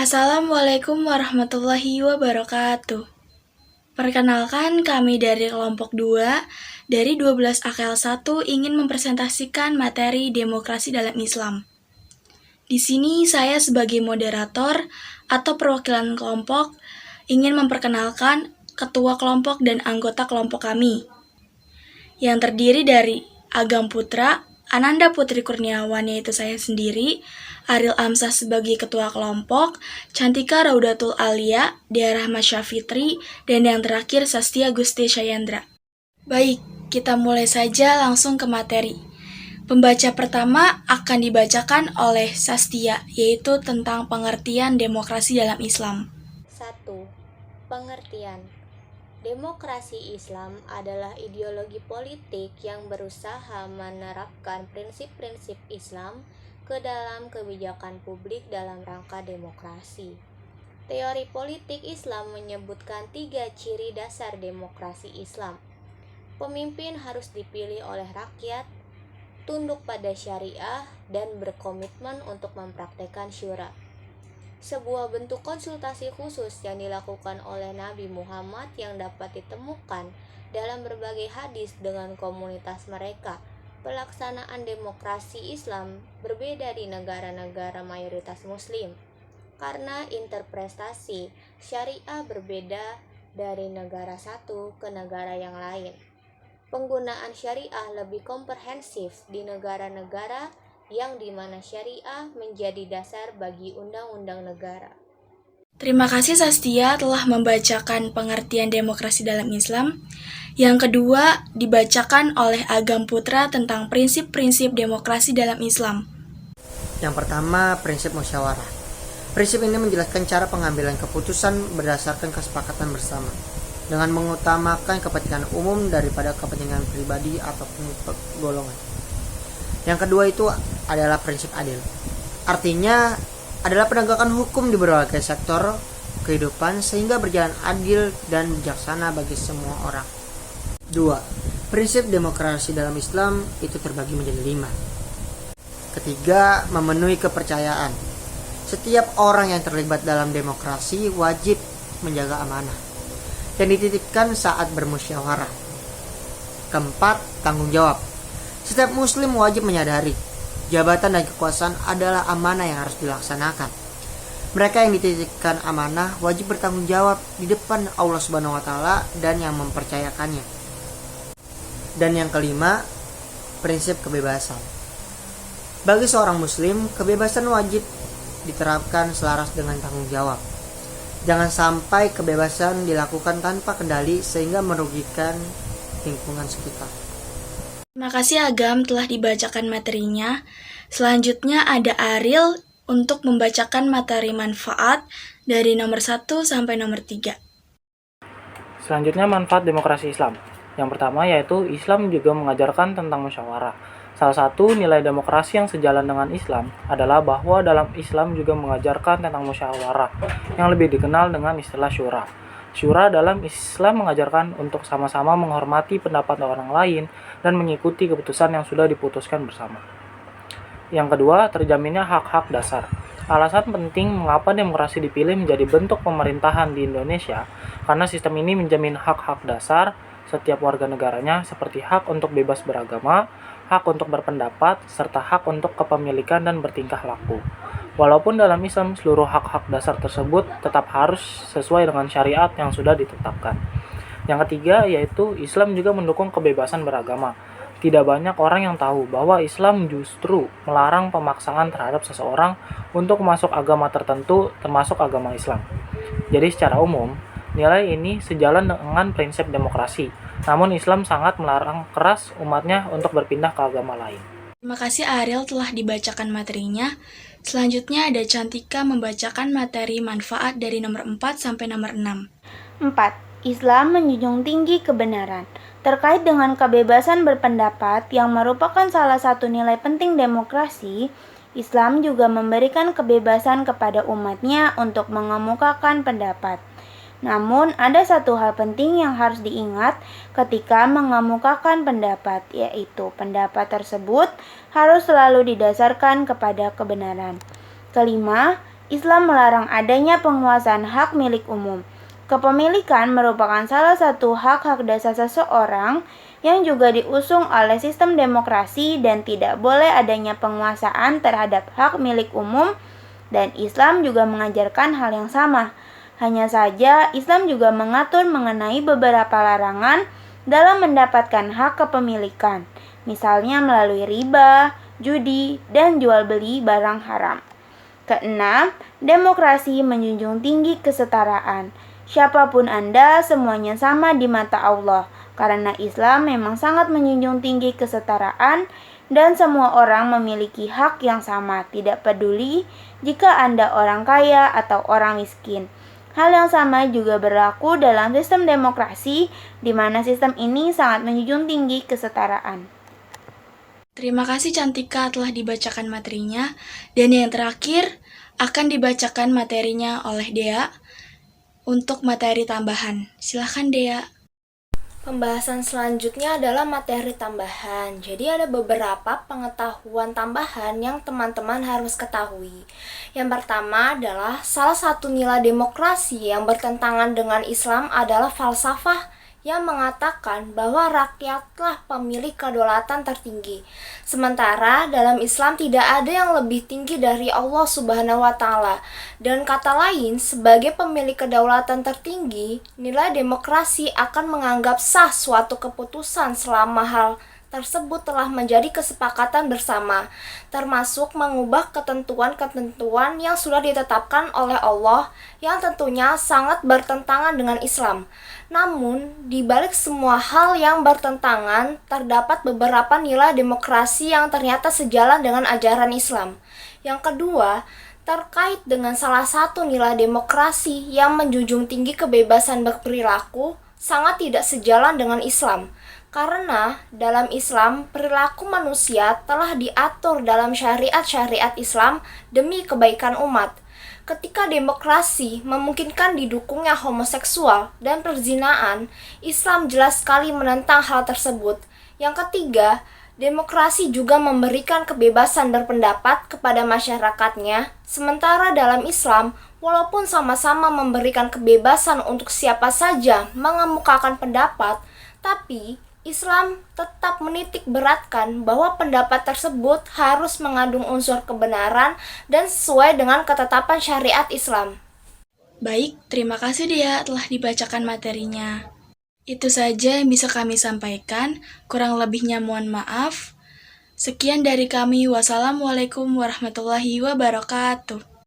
Assalamualaikum warahmatullahi wabarakatuh. Perkenalkan, kami dari kelompok 2 dari 12 AKL 1 ingin mempresentasikan materi demokrasi dalam Islam. Di sini saya sebagai moderator atau perwakilan kelompok ingin memperkenalkan ketua kelompok dan anggota kelompok kami yang terdiri dari Agam Putra, Ananda Putri Kurniawan yaitu saya sendiri, Ariel Amsah sebagai ketua kelompok, Cantika Raudatul Alia, Dea Rahma Syafitri, dan yang terakhir Sastia Gusti Syayandra. Baik, kita mulai saja langsung ke materi. Pembaca pertama akan dibacakan oleh Sastia, yaitu tentang pengertian demokrasi dalam Islam. 1. Pengertian. Demokrasi Islam adalah ideologi politik yang berusaha menerapkan prinsip-prinsip Islam ke dalam kebijakan publik dalam rangka demokrasi. Teori politik Islam menyebutkan 3 ciri dasar demokrasi Islam. Pemimpin harus dipilih oleh rakyat, tunduk pada syariah, dan berkomitmen untuk mempraktekkan syura. Sebuah bentuk konsultasi khusus yang dilakukan oleh Nabi Muhammad yang dapat ditemukan dalam berbagai hadis dengan komunitas mereka. Pelaksanaan demokrasi Islam berbeda di negara-negara mayoritas Muslim karena interpretasi syariah berbeda dari negara satu ke negara yang lain. Penggunaan syariah lebih komprehensif di negara-negara yang dimana syariah menjadi dasar bagi undang-undang negara. Terima kasih Sastia telah membacakan pengertian demokrasi dalam Islam. Yang kedua dibacakan oleh Agam Putra tentang prinsip-prinsip demokrasi dalam Islam. Yang pertama, prinsip musyawarah. Prinsip ini menjelaskan cara pengambilan keputusan berdasarkan kesepakatan bersama, dengan mengutamakan kepentingan umum daripada kepentingan pribadi ataupun golongan. Yang kedua itu adalah prinsip adil. Artinya adalah penegakan hukum di berbagai sektor kehidupan sehingga berjalan adil dan bijaksana bagi semua orang. 2. Prinsip demokrasi dalam Islam itu terbagi menjadi 5. Ketiga, memenuhi kepercayaan. Setiap orang yang terlibat dalam demokrasi wajib menjaga amanah yang dititipkan saat bermusyawarah. Keempat, tanggung jawab. Setiap muslim wajib menyadari jabatan dan kekuasaan adalah amanah yang harus dilaksanakan. Mereka yang dititipkan amanah wajib bertanggung jawab di depan Allah Subhanahu wa taala dan yang mempercayakannya. Dan yang kelima, prinsip kebebasan. Bagi seorang muslim, kebebasan wajib diterapkan selaras dengan tanggung jawab. Jangan sampai kebebasan dilakukan tanpa kendali sehingga merugikan lingkungan sekitar. Terima kasih Agam telah dibacakan materinya. Selanjutnya ada Ariel untuk membacakan materi manfaat dari nomor 1 sampai nomor 3. Selanjutnya manfaat demokrasi Islam. Yang pertama yaitu Islam juga mengajarkan tentang musyawarah. Salah satu nilai demokrasi yang sejalan dengan Islam adalah bahwa dalam Islam juga mengajarkan tentang musyawarah yang lebih dikenal dengan istilah syura. Syura dalam Islam mengajarkan untuk sama-sama menghormati pendapat orang lain dan mengikuti keputusan yang sudah diputuskan bersama. Yang kedua, terjaminnya hak-hak dasar. Alasan penting mengapa demokrasi dipilih menjadi bentuk pemerintahan di Indonesia karena sistem ini menjamin hak-hak dasar setiap warga negaranya seperti hak untuk bebas beragama, hak untuk berpendapat, serta hak untuk kepemilikan dan bertingkah laku. Walaupun dalam Islam seluruh hak-hak dasar tersebut tetap harus sesuai dengan syariat yang sudah ditetapkan. Yang ketiga yaitu Islam juga mendukung kebebasan beragama. Tidak banyak orang yang tahu bahwa Islam justru melarang pemaksaan terhadap seseorang untuk masuk agama tertentu termasuk agama Islam. Jadi secara umum, nilai ini sejalan dengan prinsip demokrasi. Namun Islam sangat melarang keras umatnya untuk berpindah ke agama lain. Terima kasih Ariel telah dibacakan materinya. Selanjutnya ada Cantika membacakan materi manfaat dari nomor 4 sampai nomor 6. 4. Islam menjunjung tinggi kebenaran. Terkait dengan kebebasan berpendapat yang merupakan salah satu nilai penting demokrasi, Islam juga memberikan kebebasan kepada umatnya untuk mengemukakan pendapat. Namun, ada satu hal penting yang harus diingat ketika mengemukakan pendapat, yaitu pendapat tersebut harus selalu didasarkan kepada kebenaran. Kelima, Islam melarang adanya penguasaan hak milik umum. Kepemilikan merupakan salah satu hak-hak dasar seseorang yang juga diusung oleh sistem demokrasi dan tidak boleh adanya penguasaan terhadap hak milik umum, dan Islam juga mengajarkan hal yang sama. Hanya saja Islam juga mengatur mengenai beberapa larangan dalam mendapatkan hak kepemilikan, misalnya melalui riba, judi, dan jual beli barang haram. Keenam, demokrasi menjunjung tinggi kesetaraan. Siapapun Anda, semuanya sama di mata Allah, karena Islam memang sangat menjunjung tinggi kesetaraan dan semua orang memiliki hak yang sama, tidak peduli jika Anda orang kaya atau orang miskin. Hal yang sama juga berlaku dalam sistem demokrasi, di mana sistem ini sangat menjunjung tinggi kesetaraan. Terima kasih Cantika telah dibacakan materinya, dan yang terakhir akan dibacakan materinya oleh Dea untuk materi tambahan. Silahkan Dea. Pembahasan selanjutnya adalah materi tambahan. Jadi ada beberapa pengetahuan tambahan yang teman-teman harus ketahui. Yang pertama adalah salah satu nilai demokrasi yang bertentangan dengan Islam adalah falsafah yang mengatakan bahwa rakyatlah pemilik kedaulatan tertinggi. Sementara dalam Islam tidak ada yang lebih tinggi dari Allah Subhanahu wa Ta'ala. Dan kata lain, sebagai pemilik kedaulatan tertinggi, nilai demokrasi akan menganggap sah suatu keputusan selama hal tersebut telah menjadi kesepakatan bersama, termasuk mengubah ketentuan-ketentuan yang sudah ditetapkan oleh Allah yang tentunya sangat bertentangan dengan Islam. Namun, di balik semua hal yang bertentangan, terdapat beberapa nilai demokrasi yang ternyata sejalan dengan ajaran Islam. Yang kedua, terkait dengan salah satu nilai demokrasi yang menjunjung tinggi kebebasan berperilaku, sangat tidak sejalan dengan Islam. Karena dalam Islam, perilaku manusia telah diatur dalam syariat-syariat Islam demi kebaikan umat. Ketika demokrasi memungkinkan didukungnya homoseksual dan perzinaan, Islam jelas sekali menentang hal tersebut. Yang ketiga, demokrasi juga memberikan kebebasan berpendapat kepada masyarakatnya, sementara dalam Islam, walaupun sama-sama memberikan kebebasan untuk siapa saja mengemukakan pendapat, tapi Islam tetap menitik beratkan bahwa pendapat tersebut harus mengandung unsur kebenaran dan sesuai dengan ketetapan syariat Islam. Baik, terima kasih Dea telah dibacakan materinya. Itu saja yang bisa kami sampaikan, kurang lebihnya mohon maaf. Sekian dari kami, wassalamualaikum warahmatullahi wabarakatuh.